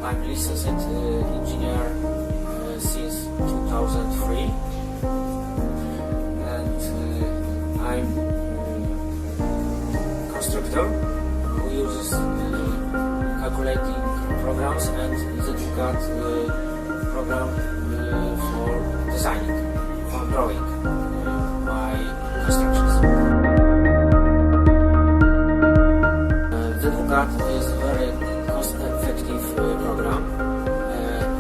I'm licensed engineer since 2003, and I'm constructor who uses calculating programs and ZWCAD program for designing, for drawing my constructions. ZWCAD is a very cost-effective program,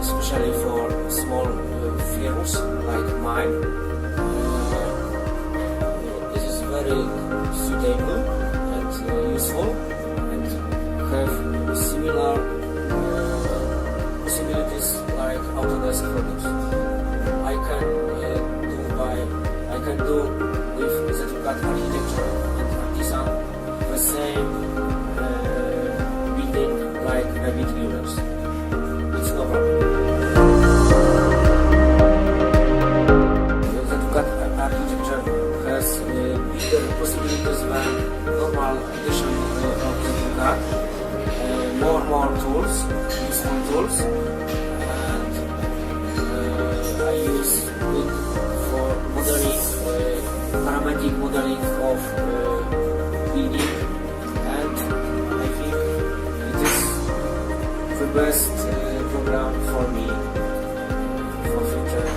especially for small firms like mine. It is very suitable and useful, and have similar possibilities like AutoCAD products. I can do with ZWCAD Architecture and Design the same building like Revit builders. It's no problem. ZWCAD Architecture has bigger possibilities than normal edition of ZWCAD. More tools, useful tools, and I use it for modeling, parametric modeling of building, and I think it is the best program for me for future.